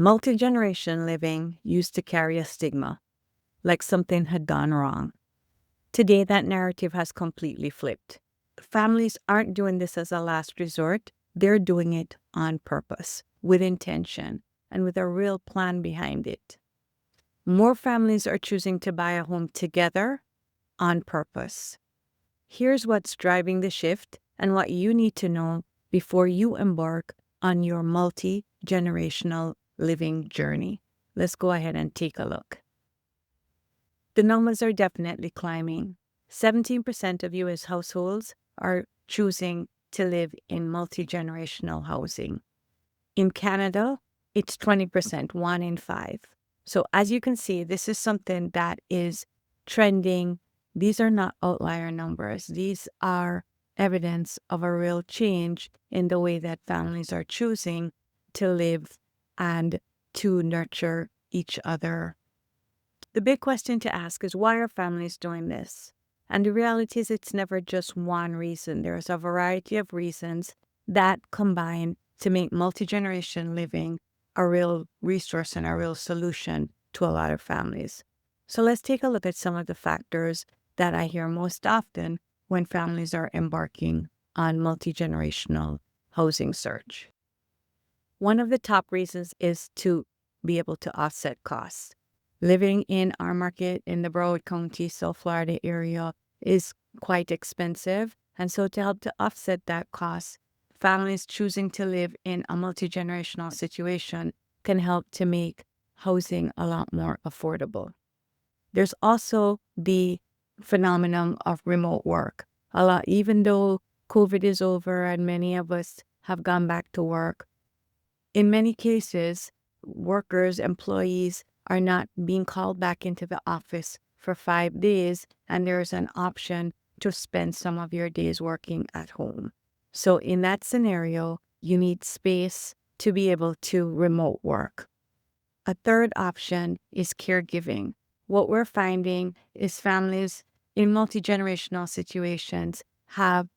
Multi-generation living used to carry a stigma, like something had gone wrong. Today, that narrative has completely flipped. Families aren't doing this as a last resort. They're doing it on purpose, with intention, and with a real plan behind it. More families are choosing to buy a home together on purpose. Here's what's driving the shift and what you need to know before you embark on your multi-generational living journey. Let's go ahead and take a look. The numbers are definitely climbing. 17% of U.S. households are choosing to live in multi-generational housing. In Canada, it's 20%, 1 in 5. So as you can see, this is something that is trending. These are not outlier numbers. These are evidence of a real change in the way that families are choosing to live and to nurture each other. The big question to ask is, why are families doing this? And the reality is it's never just one reason. There's a variety of reasons that combine to make multi-generation living a real resource and a real solution to a lot of families. So let's take a look at some of the factors that I hear most often when families are embarking on multi-generational housing search. One of the top reasons is to be able to offset costs. Living in our market in the Broward County, South Florida area is quite expensive. And so to help to offset that cost, families choosing to live in a multi-generational situation can help to make housing a lot more affordable. There's also the phenomenon of remote work. Even though COVID is over and many of us have gone back to work, in many cases, workers, employees are not being called back into the office for 5 days, and there's an option to spend some of your days working at home. So in that scenario, you need space to be able to remote work. A third option is caregiving. What we're finding is families in multi-generational situations have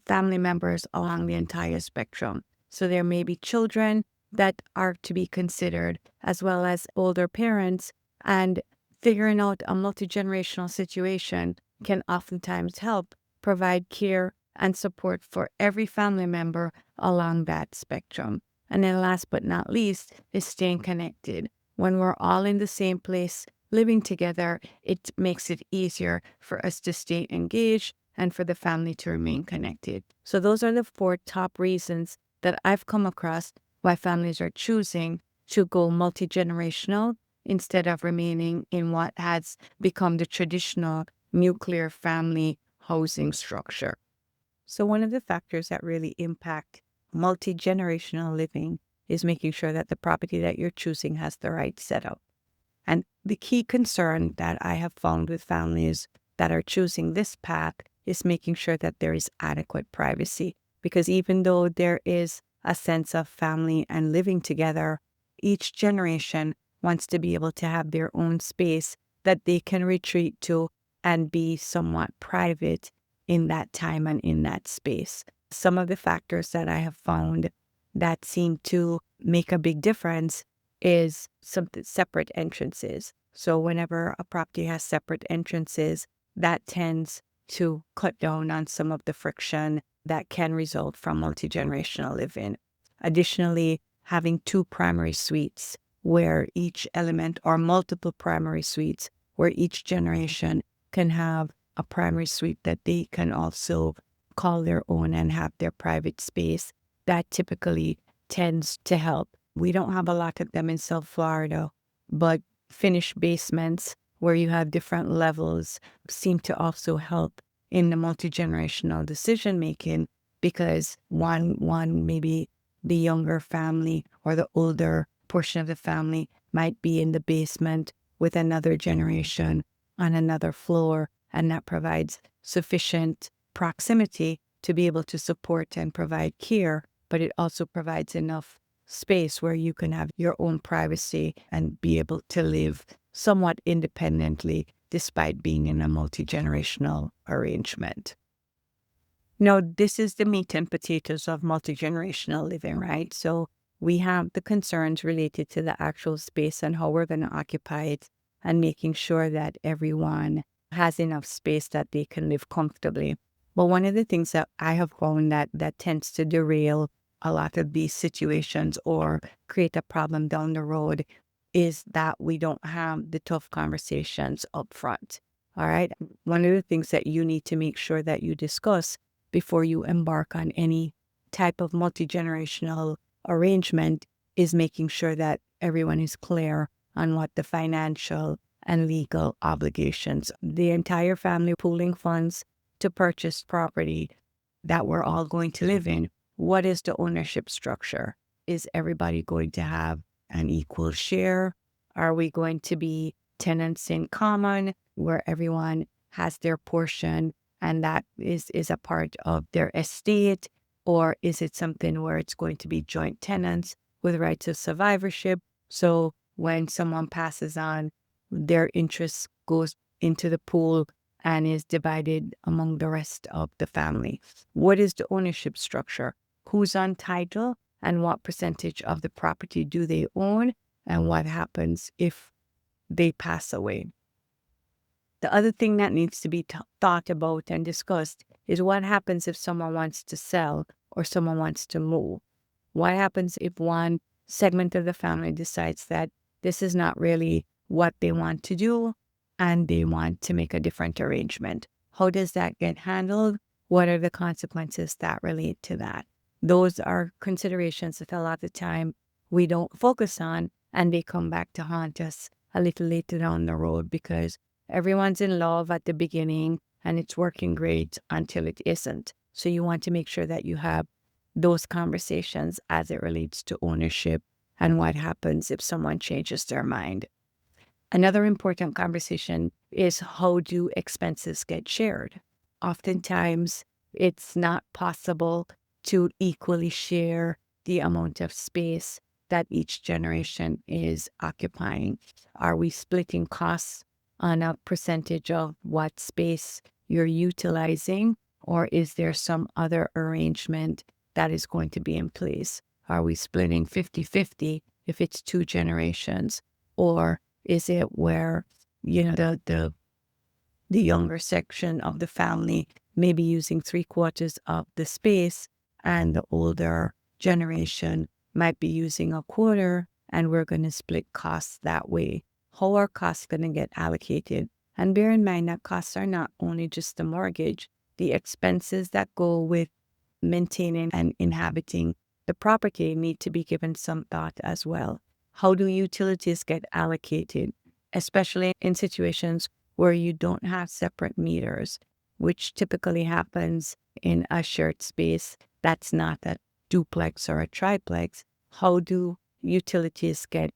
family members along the entire spectrum. So there may be children that are to be considered, as well as older parents, and figuring out a multi-generational situation can oftentimes help provide care and support for every family member along that spectrum. And then last but not least is staying connected. When we're all in the same place living together, it makes it easier for us to stay engaged and for the family to remain connected. So those are the 4 top reasons that I've come across why families are choosing to go multi-generational instead of remaining in what has become the traditional nuclear family housing structure. So one of the factors that really impact multi-generational living is making sure that the property that you're choosing has the right setup. And the key concern that I have found with families that are choosing this path is making sure that there is adequate privacy. Because even though there is a sense of family and living together, each generation wants to be able to have their own space that they can retreat to and be somewhat private in that time and in that space. Some of the factors that I have found that seem to make a big difference is some separate entrances. So whenever a property has separate entrances, that tends to cut down on some of the friction that can result from multi-generational living. Additionally, having 2 primary suites where each element, or multiple primary suites where each generation can have a primary suite that they can also call their own and have their private space, that typically tends to help. We don't have a lot of them in South Florida, but finished basements where you have different levels seem to also help in the multi-generational decision making, because one maybe the younger family or the older portion of the family might be in the basement with another generation on another floor, and that provides sufficient proximity to be able to support and provide care, but it also provides enough space where you can have your own privacy and be able to live somewhat independently despite being in a multi-generational arrangement. Now, this is the meat and potatoes of multi-generational living, right? So We have the concerns related to the actual space and how we're going to occupy it, and making sure that everyone has enough space that they can live comfortably. But one of the things that I have found that tends to derail a lot of these situations or create a problem down the road is that we don't have the tough conversations up front. All right. One of the things that you need to make sure that you discuss before you embark on any type of multi-generational arrangement is making sure that everyone is clear on what the financial and legal obligations, the entire family pooling funds to purchase property that we're all going to live in. What is the ownership structure? Is everybody going to have an equal share? Are we going to be tenants in common where everyone has their portion and that is a part of their estate? Or is it something where it's going to be joint tenants with rights of survivorship? So when someone passes on, their interest goes into the pool and is divided among the rest of the family. What is the ownership structure? Who's on title and what percentage of the property do they own? And what happens if they pass away? The other thing that needs to be thought about and discussed is what happens if someone wants to sell or someone wants to move. What happens if one segment of the family decides that this is not really what they want to do and they want to make a different arrangement? How does that get handled? What are the consequences that relate to that? Those are considerations that a lot of the time we don't focus on, and they come back to haunt us a little later down the road because everyone's in love at the beginning and it's working great until it isn't. So you want to make sure that you have those conversations as it relates to ownership and what happens if someone changes their mind. Another important conversation is how do expenses get shared? Oftentimes, it's not possible to equally share the amount of space that each generation is occupying. Are we splitting costs on a percentage of what space you're utilizing, or is there some other arrangement that is going to be in place? Are we splitting 50-50 if it's two generations? Or is it where, the younger section of the family may be using 3/4 of the space and the older generation might be using 1/4, and we're going to split costs that way? How are costs going to get allocated? And bear in mind that costs are not only just the mortgage, the expenses that go with maintaining and inhabiting the property need to be given some thought as well. How do utilities get allocated, especially in situations where you don't have separate meters, which typically happens in a shared space that's not a duplex or a triplex? How do utilities get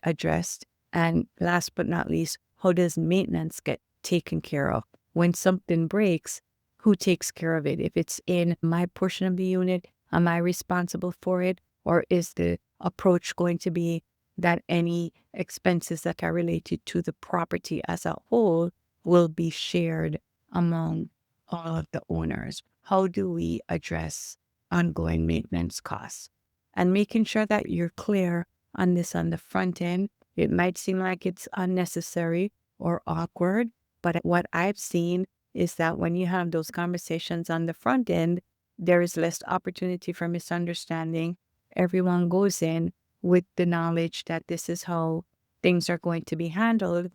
addressed? And last but not least, how does maintenance get taken care of? When something breaks, who takes care of it? If it's in my portion of the unit, am I responsible for it? Or is the approach going to be that any expenses that are related to the property as a whole will be shared among all of the owners? How do we address ongoing maintenance costs? And making sure that you're clear on this on the front end. It might seem like it's unnecessary or awkward, but what I've seen is that when you have those conversations on the front end, there is less opportunity for misunderstanding. Everyone goes in with the knowledge that this is how things are going to be handled,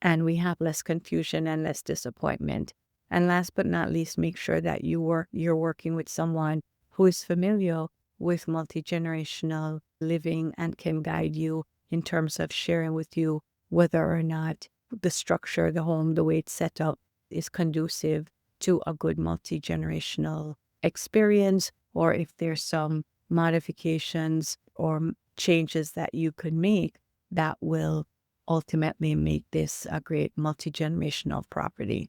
and we have less confusion and less disappointment. And last but not least, make sure that you're working with someone who is familiar with multi-generational living and can guide you in terms of sharing with you whether or not the structure, the home, the way it's set up is conducive to a good multi-generational experience, or if there's some modifications or changes that you could make that will ultimately make this a great multi-generational property.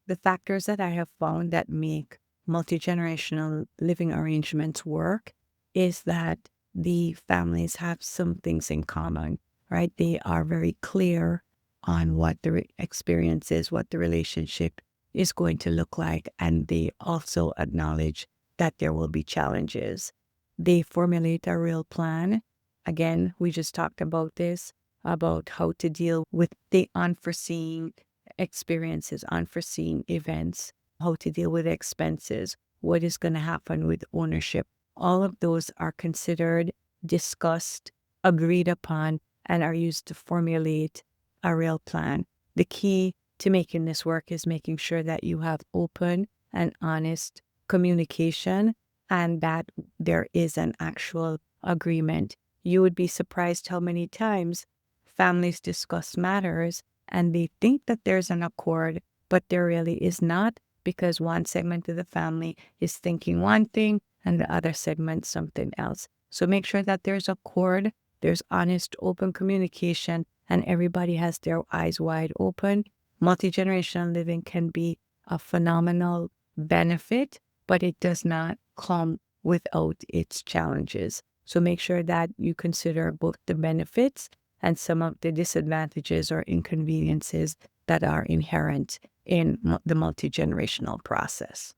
The factors that I have found that make multi-generational living arrangements work is that the families have some things in common, right? They are very clear on what the experience is, what the relationship is going to look like, and they also acknowledge that there will be challenges. They formulate a real plan. Again, we just talked about this, about how to deal with the unforeseen experiences, unforeseen events, how to deal with expenses, what is going to happen with ownership. All of those are considered, discussed, agreed upon, and are used to formulate a real plan. The key to making this work is making sure that you have open and honest communication and that there is an actual agreement. You would be surprised how many times families discuss matters and they think that there's an accord, but there really is not, because one segment of the family is thinking one thing and the other segment something else. So make sure that there's accord, there's honest, open communication, and everybody has their eyes wide open. Multi-generational living can be a phenomenal benefit, but it does not come without its challenges. So make sure that you consider both the benefits and some of the disadvantages or inconveniences that are inherent in the multi-generational process.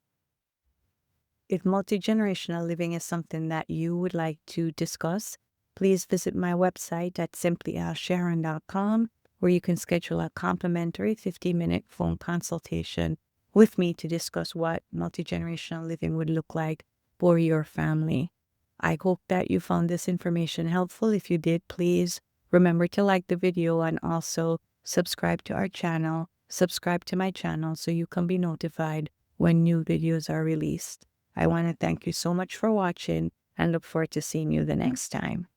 If multi-generational living is something that you would like to discuss, please visit my website at simplyaskSharon.com, where you can schedule a complimentary 15-minute phone consultation with me to discuss what multi-generational living would look like for your family. I hope that you found this information helpful. If you did, please remember to like the video and also subscribe to our channel. Subscribe to my channel so you can be notified when new videos are released. I want to thank you so much for watching and look forward to seeing you the next time.